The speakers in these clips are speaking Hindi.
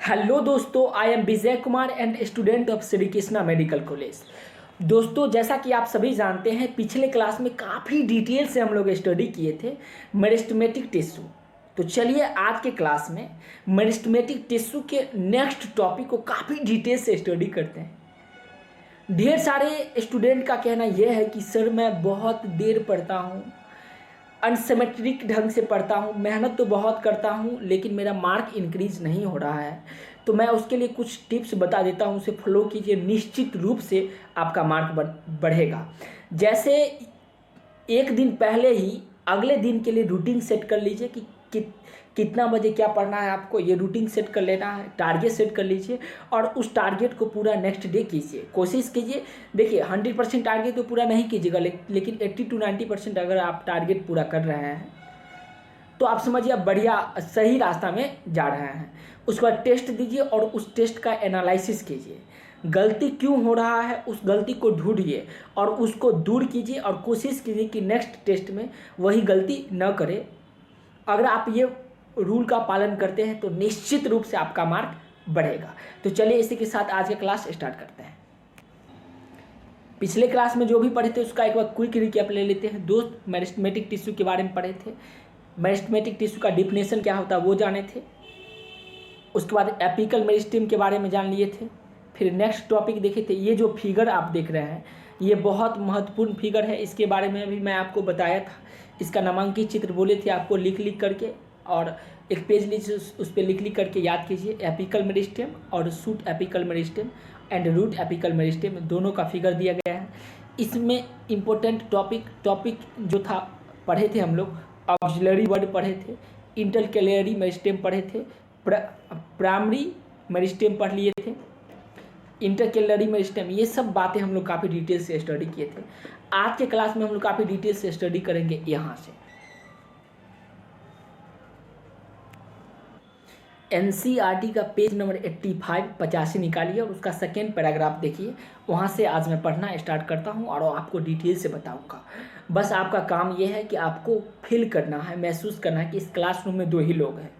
हेलो दोस्तों, I am Vijay Kumar and student of Shri Krishna medical college. दोस्तों, जैसा कि आप सभी जानते हैं, पिछले क्लास में काफ़ी डिटेल से हम लोग स्टडी किए थे मेरिस्टेमेटिक टिश्यू। तो चलिए आज के क्लास में मेरिस्टेमेटिक टिश्यू के नेक्स्ट टॉपिक को काफ़ी डिटेल से स्टडी करते हैं। ढेर सारे स्टूडेंट का कहना यह है कि सर मैं बहुत देर पढ़ता हूँ, अनसिमेट्रिक ढंग से पढ़ता हूँ, मेहनत तो बहुत करता हूँ लेकिन मेरा मार्क इंक्रीज नहीं हो रहा है। तो मैं उसके लिए कुछ टिप्स बता देता हूँ, उसे फॉलो कीजिए, निश्चित रूप से आपका मार्क बढ़ेगा। जैसे एक दिन पहले ही अगले दिन के लिए रूटीन सेट कर लीजिए कि कितना बजे क्या पढ़ना है आपको, ये रूटीन सेट कर लेना है, टारगेट सेट कर लीजिए और उस टारगेट को पूरा नेक्स्ट डे कीजिए। कोशिश कीजिए, देखिए 100% टारगेट तो पूरा नहीं कीजिएगा, लेकिन 80 to 90% अगर आप टारगेट पूरा कर रहे हैं तो आप समझिए आप बढ़िया सही रास्ता में जा रहे हैं। उसके बाद टेस्ट दीजिए और उस टेस्ट का एनालिसिस कीजिए, गलती क्यों हो रहा है उस गलती को ढूंढिए और उसको दूर कीजिए और कोशिश कीजिए कि नेक्स्ट टेस्ट में वही गलती न करें। अगर आप ये रूल का पालन करते हैं तो निश्चित रूप से आपका मार्क बढ़ेगा। तो चलिए इसी के साथ आज का क्लास स्टार्ट करते हैं। पिछले क्लास में जो भी पढ़े थे उसका एक बार क्विक रिकैप ले लेते हैं। दोस्त, मेरिस्टेमेटिक टिश्यू के बारे में पढ़े थे, मेरिस्टेमेटिक टिश्यू का डिफिनेशन क्या होता है वो जाने थे। उसके बाद एपिकल मेरिस्टेम के बारे में जान लिए थे। फिर नेक्स्ट टॉपिक देखे थे, ये जो फिगर आप देख रहे हैं ये बहुत महत्वपूर्ण फिगर है, इसके बारे में भी मैं आपको बताया था। इसका नामांकित चित्र बोले थे आपको लिख करके, और एक पेज लीजिए, उस पर लिख करके याद कीजिए। एपिकल मेरिस्टेम और shoot apical meristem and root apical meristem दोनों का फिगर दिया गया है। इसमें इम्पोर्टेंट टॉपिक जो था पढ़े थे हम लोग, ऑक्सिलरी वर्ड पढ़े थे, इंटरकैलरी मेरिस्टेम पढ़े थे, प्राइमरी मेरिस्टेम पढ़ लिए थे, इंटरकैलरी मेरिस्टेम, ये सब बातें हम लोग काफ़ी डिटेल से स्टडी किए थे। आज के क्लास में हम लोग काफ़ी डिटेल से स्टडी करेंगे यहाँ से। एनसीईआरटी का पेज नंबर 85 निकालिए और उसका सेकेंड पैराग्राफ देखिए। वहाँ से आज मैं पढ़ना स्टार्ट करता हूँ और आपको डिटेल से बताऊँगा। बस आपका काम यह है कि आपको फील करना है, महसूस करना है कि इस क्लासरूम में दो ही लोग हैं,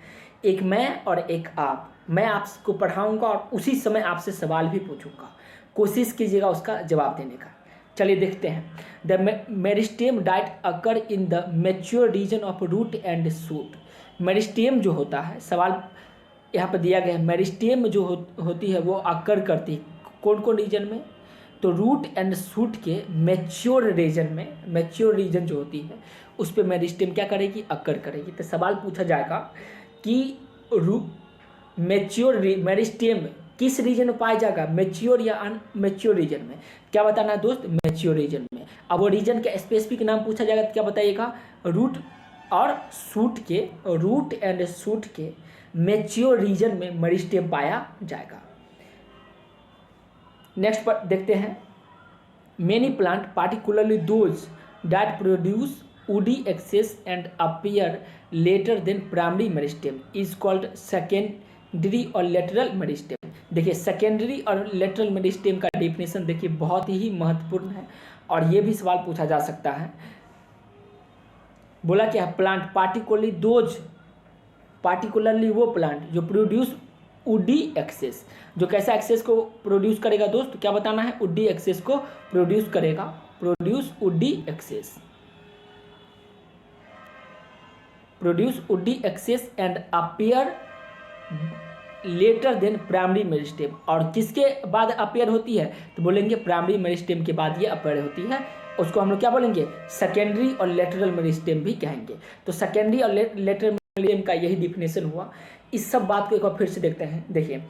एक मैं और एक आप। मैं आपको पढ़ाऊँगा और उसी समय आपसे सवाल भी पूछूँगा, कोशिश कीजिएगा उसका जवाब देने का। चलिए देखते हैं। The meristem that occur in the mature region of root and shoot. Meristem जो होता है, सवाल यहाँ पर दिया गया है, मेरिस्टेम जो होती है वो अकर करती है कौन कौन रीजन में, तो रूट एंड शूट के मैच्योर रीजन में, मैच्योर रीजन जो होती है उस पर मेरिस्टेम क्या करेगी, अकर करेगी। तो सवाल पूछा जाएगा कि मैच्योर मेरिस्टेम किस रीजन में पाया जाएगा, मैच्योर या अनमैच्योर रीजन में। क्या बताना है दोस्त, मैच्योर रीजन में। अब वो रीजन का स्पेसिफिक नाम पूछा जाएगा तो क्या बताइएगा, रूट और शूट के, रूट एंड शूट के मैच्योर रीजन में मेरिस्टेम पाया जाएगा। नेक्स्ट पर देखते हैं। Many plant particularly those that produce woody excess and appear later than primary meristem is called secondary और lateral meristem। देखिए सेकेंडरी और लेटरल मेरिस्टेम का डेफिनेशन देखिए बहुत ही महत्वपूर्ण है और ये भी सवाल पूछा जा सकता है। बोला क्या, प्लांट पार्टिकुलरली वो प्लांट जो प्रोड्यूस वुडी एक्सेस, जो कैसा एक्सेस को प्रोड्यूस करेगा दोस्त, क्या बताना है, वुडी एक्सेस को प्रोड्यूस करेगा, produce woody axis, produce woody axis and appear later than primary meristem. और किसके बाद अपीयर होती है, तो बोलेंगे प्राइमरी मेरिस्टेम के बाद ये अपीयर होती है, उसको हम लोग क्या बोलेंगे, सेकेंडरी और लेटरल मेरिस्टेम भी कहेंगे। तो सेकेंडरी और लेटरल मेरिस्टेम का यही डिफिनेशन हुआ। इस सब बात को एक बार फिर से देखते हैं। देखिए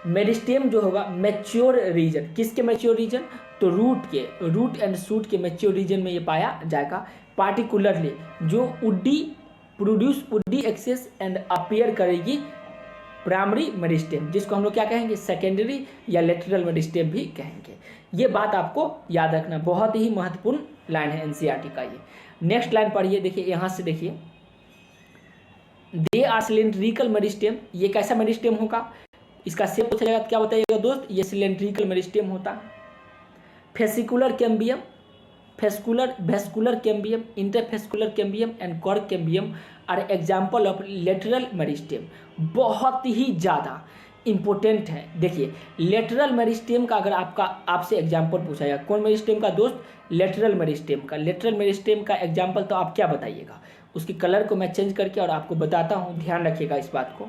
मेरिस्टेम जो होगा मैच्योर रीजन, किसके मैच्योर रीजन, तो रूट एंड शूट के मैच्योर रीजन में ये पाया जाएगा। पार्टिकुलरली जो produce woody axis and appear करेगी प्राइमरी मेरिस्टेम, जिसको हम लोग क्या कहेंगे, सेकेंडरी या लेटरल मेरिस्टेम भी कहेंगे। ये बात आपको याद रखना, बहुत ही महत्वपूर्ण लाइन है एनसीईआरटी का ये। नेक्स्ट लाइन पढ़िए, देखिए यहाँ से देखिए, दे आर सिलेंड्रिकल मेरिस्टेम। ये कैसा मेरिस्टेम होगा, इसका शेप पूछा जाएगा तो क्या बताइएगा दोस्त, ये सिलेंड्रिकल मेरिस्टेम होता है। Fascicular cambium, vascular cambium, interfascicular cambium and cork cambium are example of lateral meristem. बहुत ही ज़्यादा इम्पोर्टेंट है। देखिए लेटरल मेरिस्टेम का अगर आपसे एग्जाम्पल पूछा जाए, कौन मेरिस्टेम का दोस्त? लेटरल मेरिस्टेम का। लेटरल मेरिस्टेम का एग्जाम्पल तो आप क्या बताइएगा? उसकी कलर को मैं चेंज करके और आपको बताता हूँ, ध्यान रखिएगा इस बात को।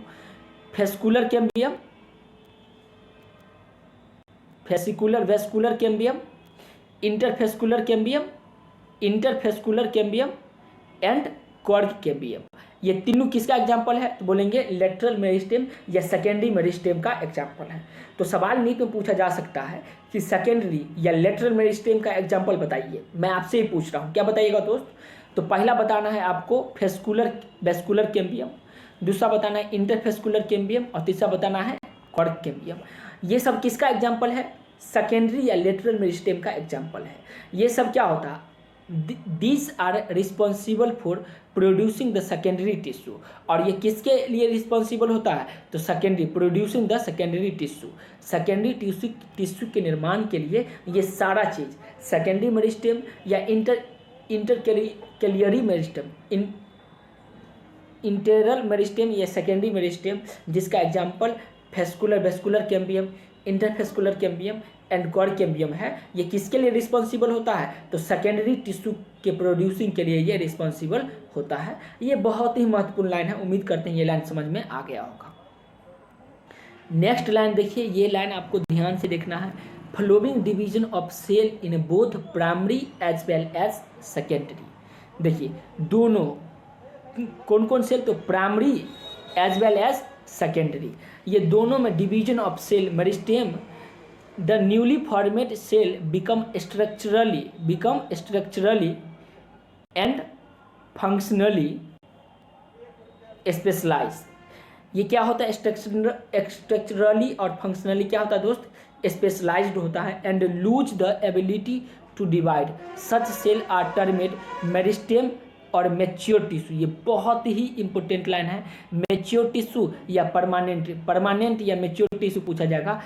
Fascicular cambium, fascicular vascular cambium, interfascicular cambium, interfascicular cambium and cork cambium. ये तीनों किसका एग्जाम्पल है? तो बोलेंगे लेटरल मेरिस्टेम या सेकेंडरी मेरिस्टेम का एग्जाम्पल है। तो सवाल नीट में पूछा जा सकता है कि सेकेंडरी या लेटरल मेरिस्टेम का एग्जाम्पल बताइए। मैं आपसे ही पूछ रहा हूँ, क्या बताइएगा दोस्त? तो पहला बताना है आपको फेस्कुलर वेस्कुलर कैम्बियम, दूसरा बताना है इंटरफेस्कुलर कैम्बियम और तीसरा बताना है कॉर्क कैम्बियम। ये सब किसका एग्जाम्पल है? सेकेंडरी या लेटरल मेरिस्टेम का एग्जाम्पल है। ये सब क्या होता है? These are responsible for producing the secondary tissue। और ये किसके लिए रिस्पॉन्सिबल होता है? तो secondary, producing the secondary tissue. Secondary tissue के निर्माण के लिए ये सारा चीज़ सेकेंडरी मेरिस्टेम या इंटरकैलियरी मेरिस्टेम, इंटेरल मेरिस्टेम या सेकेंडरी मेरिस्टेम, जिसका example fascicular vascular cambium, interfascicular cambium and cork cambium है। ये किसके लिए रिस्पॉन्सिबल होता है? तो सेकेंडरी टिश्यू के प्रोड्यूसिंग के लिए ये रिस्पॉन्सिबल होता है। ये बहुत ही महत्वपूर्ण लाइन है, उम्मीद करते हैं ये लाइन समझ में आ गया होगा। नेक्स्ट लाइन देखिए, ये लाइन आपको ध्यान से देखना है। Following division of cell in both primary as well as secondary. देखिए दोनों कौन कौन सेल? तो primary as well as secondary, ये दोनों में division of cell meristem, the newly formed cell become structurally and functionally specialize. ये क्या होता है? स्ट्रक्चरली और फंक्शनली क्या होता है दोस्त? स्पेशलाइज्ड होता है। And lose the ability to divide such cell are termed meristem और मैच्योर टिश्यू। ये बहुत ही इंपॉर्टेंट लाइन है। मैच्योर टिश्यू या परमानेंट या मैच्योर टिश्यू पूछा जाएगा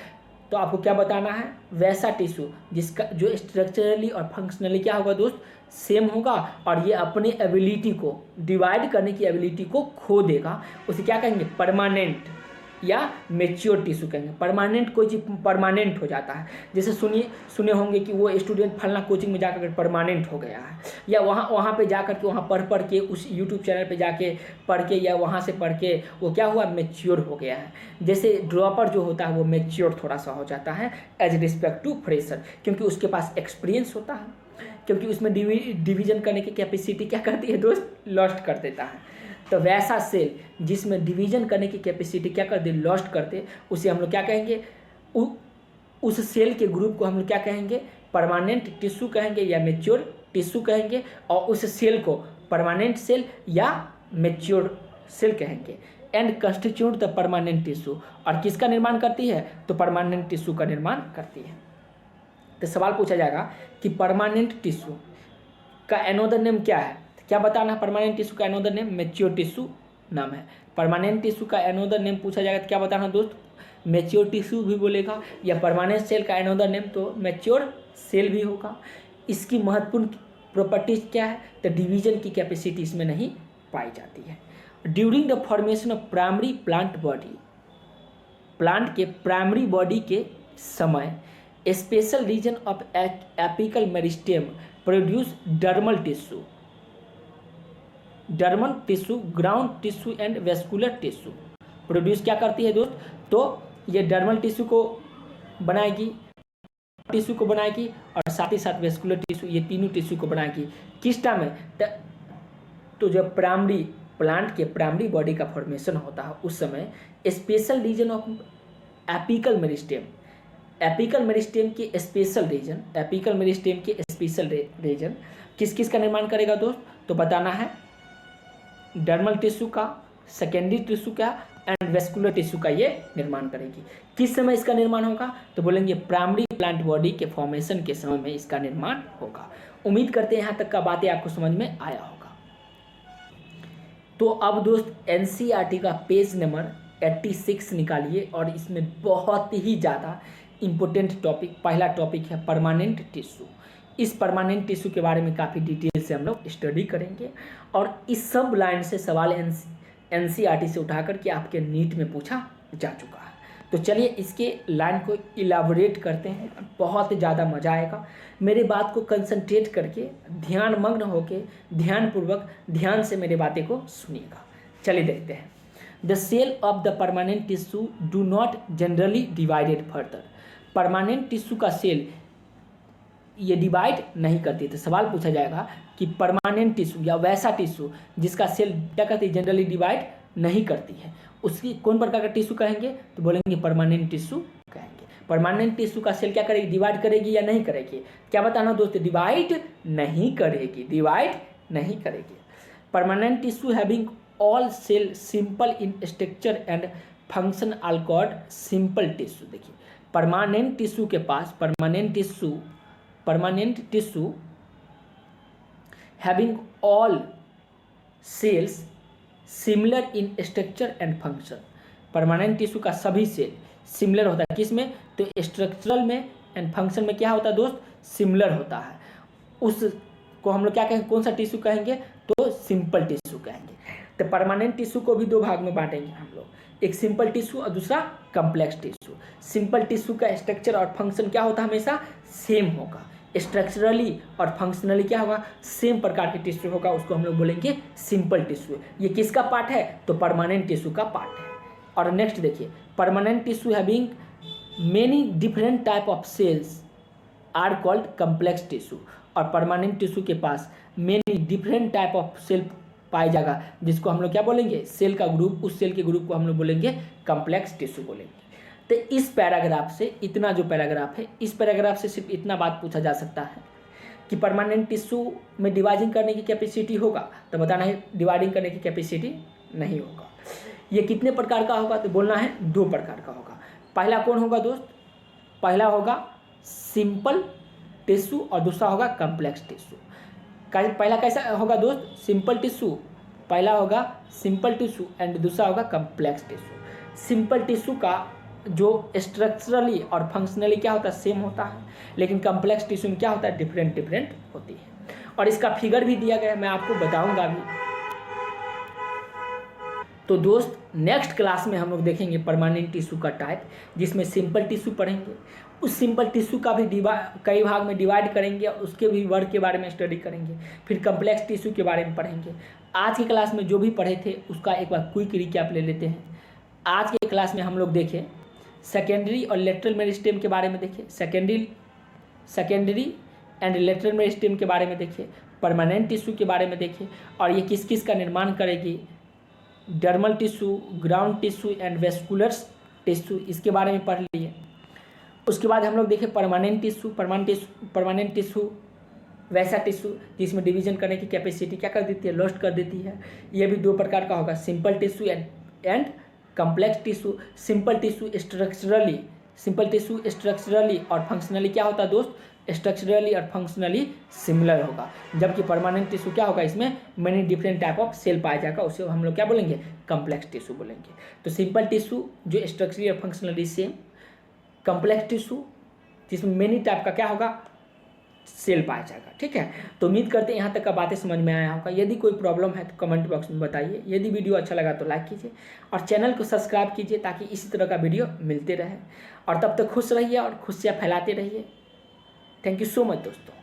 तो आपको क्या बताना है? वैसा टिश्यू जिसका जो स्ट्रक्चरली और फंक्शनली क्या होगा दोस्त? सेम होगा और ये अपनी एबिलिटी को डिवाइड करने की एबिलिटी को खो देगा, उसे क्या कहेंगे? परमानेंट या मैच्योर टिश्यू कहेंगे। परमानेंट, कोई चीज़ परमानेंट हो जाता है। जैसे सुने होंगे कि वो स्टूडेंट फलना कोचिंग में जाकर परमानेंट हो गया है, या वहाँ पे जाकर के वहाँ पढ़ के उस यूट्यूब चैनल पे जाके पढ़ के या वहाँ से पढ़ के वो क्या हुआ? मैच्योर हो गया है। जैसे ड्रॉपर जो होता है वो मैच्योर थोड़ा सा हो जाता है एज रिस्पेक्ट टू फ्रेशर, क्योंकि उसके पास एक्सपीरियंस होता है, क्योंकि उसमें डिवीजन करने की कैपेसिटी क्या करती है दोस्त? लॉस्ट कर देता है। तो वैसा सेल जिसमें डिवीजन करने की कैपेसिटी क्या कर दे? लॉस्ट कर दे, उसे हम लोग क्या कहेंगे? उस सेल के ग्रुप को हम लोग क्या कहेंगे? परमानेंट टिश्यू कहेंगे या मैच्योर टिश्यू कहेंगे, और उस सेल को परमानेंट सेल या मैच्योर सेल कहेंगे। And constitute the permanent tissue, और किसका निर्माण करती है? तो परमानेंट टिश्यू का निर्माण करती है। तो सवाल पूछा जाएगा कि परमानेंट टिश्यू का एनोदर नेम क्या है? क्या बताना है? परमानेंट टिश्यू का एनोदर नेम मैच्योर टिश्यू नाम है। परमानेंट टिश्यू का एनोदर नेम पूछा जाएगा तो क्या बताना दोस्त? मैच्योर टिश्यू भी बोलेगा, या परमानेंट सेल का एनोदर नेम तो मैच्योर सेल भी होगा। इसकी महत्वपूर्ण प्रॉपर्टीज क्या है? तो डिवीजन की कैपेसिटी इसमें नहीं पाई जाती है। During the formation of primary plant body, plant के प्राइमरी बॉडी के समय special region of apical meristem produce dermal tissue, ground tissue and vascular tissue produce क्या करती है दोस्त? तो ये डर्मल टिश्यू को बनाएगी, और साथ ही साथ वेस्कुलर टिश्यू, ये तीनों टिश्यू को बनाएगी। किस टाइम में? तो जब प्राइमरी प्लांट के प्राइमरी बॉडी का फॉर्मेशन होता है उस समय special region of apical meristem, apical meristem के स्पेशल रीजन किस किस का निर्माण करेगा दोस्त? तो बताना है डर्मल टिश्यू का, सेकेंडरी टिश्यू का एंड वेस्कुलर टिश्यू का ये निर्माण करेगी। किस समय इसका निर्माण होगा? तो बोलेंगे प्राइमरी प्लांट बॉडी के फॉर्मेशन के समय में इसका निर्माण होगा। उम्मीद करते हैं यहाँ तक का बातें आपको समझ में आया होगा। तो अब दोस्त एनसीईआरटी का पेज नंबर 86 निकालिए, और इसमें बहुत ही ज़्यादा इम्पोर्टेंट टॉपिक, पहला टॉपिक है परमानेंट टिश्यू। इस परमानेंट टिश्यू के बारे में काफ़ी डिटेल से हम लोग स्टडी करेंगे, और इस सब लाइन से सवाल एनसीईआरटी से उठा करके आपके नीट में पूछा जा चुका है। तो चलिए इसके लाइन को इलाबोरेट करते हैं, बहुत ज़्यादा मज़ा आएगा। मेरे बात को कंसंट्रेट करके ध्यान मग्न होके ध्यानपूर्वक ध्यान से मेरे बातें को सुनिएगा। चलिए देखते हैं। The cell of the permanent tissue do not generally divided further. Permanent tissue का सेल ये डिवाइड नहीं करती। तो सवाल पूछा जाएगा कि परमानेंट टिश्यू या वैसा टिश्यू जिसका सेल क्या करती है, जनरली डिवाइड नहीं करती है, उसकी कौन प्रकार का टिश्यू कहेंगे? तो बोलेंगे परमानेंट टिश्यू कहेंगे। परमानेंट टिश्यू का सेल क्या करेगी, डिवाइड करेगी या नहीं करेगी? क्या बताना दोस्तों, डिवाइड नहीं करेगी, डिवाइड नहीं करेगी। Permanent tissue having all cell simple in structure and function are called simple tissue. देखिए परमानेंट टिश्यू के पास permanent tissue having all cells similar in structure and function. Permanent tissue का सभी सेल सिमिलर होता है, किसमें? तो स्ट्रक्चरल में एंड फंक्शन में क्या होता है दोस्त, सिमिलर होता है। उसको हम लोग क्या कहेंगे, कौन सा टिश्यू कहेंगे? तो सिंपल टिश्यू कहेंगे। तो परमानेंट टिश्यू को भी दो भाग में बांटेंगे हम लोग, एक सिंपल टिश्यू और दूसरा कम्प्लेक्स टिश्यू। सिंपल टिश्यू का स्ट्रक्चर और फंक्शन क्या होता है, हमेशा सेम होगा। स्ट्रक्चरली और फंक्शनली क्या होगा, सेम प्रकार के टिश्यू होगा, उसको हम लोग बोलेंगे सिंपल टिश्यू। ये किसका पार्ट है? तो परमानेंट टिश्यू का पार्ट है। और नेक्स्ट देखिए, permanent tissue having many different type of cells are called complex tissue. और परमानेंट टिश्यू के पास many different type of cell पाया जाएगा, जिसको हम लोग क्या बोलेंगे, सेल का ग्रुप, उस सेल के ग्रुप को हम लोग बोलेंगे कम्प्लेक्स टिश्यू बोलेंगे। तो इस पैराग्राफ से इतना जो पैराग्राफ है, इस पैराग्राफ से सिर्फ इतना बात पूछा जा सकता है कि परमानेंट टिश्यू में डिवाइडिंग करने की कैपेसिटी होगा, तो बताना है डिवाइडिंग करने की कैपेसिटी नहीं होगा। ये कितने प्रकार का होगा? तो बोलना है दो प्रकार का होगा। पहला कौन होगा दोस्त? पहला होगा सिंपल टिश्यू और दूसरा होगा कम्प्लेक्स टिश्यू। पहला कैसा होगा दोस्त? सिंपल टिश्यू, पहला होगा सिंपल टिश्यू एंड दूसरा होगा कम्प्लेक्स टिश्यू। सिंपल टिश्यू का जो स्ट्रक्चरली और फंक्शनली क्या होता है, सेम होता है, लेकिन कम्प्लेक्स टिश्यू में क्या होता है, डिफरेंट होती है। और इसका फिगर भी दिया गया है, मैं आपको बताऊंगा अभी। तो दोस्त नेक्स्ट क्लास में हम लोग देखेंगे परमानेंट टिश्यू का टाइप, जिसमें सिंपल टिश्यू पढ़ेंगे, उस सिंपल टिश्यू का भी कई भाग में डिवाइड करेंगे, उसके भी वर्क के बारे में स्टडी करेंगे, फिर कम्प्लेक्स टिश्यू के बारे में पढ़ेंगे। आज की क्लास में जो भी पढ़े थे उसका एक बार क्विक रिकैप ले लेते हैं। आज के क्लास में हम लोग देखें सेकेंडरी और लेटरल मेरिस्टेम के बारे में, देखें सेकेंडरी एंड लेटरल मेरिस्टेम के बारे में, देखें परमानेंट टिश्यू के बारे में, देखें और ये किस किस का निर्माण करेगी, dermal tissue, ground tissue and vascular tissue, इसके बारे में पढ़ लिए। उसके बाद हम लोग देखें परमानेंट टिश्यू वैसा टिश्यू जिसमें डिवीजन करने की कैपेसिटी क्या कर देती है, लॉस्ट कर देती है। ये भी दो प्रकार का होगा, simple tissue and complex tissue. Simple tissue structurally और फंक्शनली क्या होता है दोस्त, स्ट्रक्चरली और फंक्शनली सिमिलर होगा, जबकि परमानेंट टिश्यू क्या होगा, इसमें many different type of cell पाया जाएगा, उसे हम लोग क्या बोलेंगे, कम्प्लेक्स टिश्यू बोलेंगे। तो सिंपल टिश्यू जो स्ट्रक्चरली और फंक्शनली सेम, कम्प्लेक्स टिश्यू जिसमें मेनी टाइप का क्या होगा, सेल पाया जाएगा। ठीक है, तो उम्मीद करते हैं यहाँ तक का बातें समझ में आया होगा। यदि कोई प्रॉब्लम है तो कमेंट बॉक्स में बताइए। यदि वीडियो अच्छा लगा तो लाइक कीजिए और चैनल को सब्सक्राइब कीजिए ताकि इसी तरह का वीडियो मिलते रहे। और तब तक खुश रहिए और खुशियाँ फैलाते रहिए। थैंक यू सो मच दोस्तों।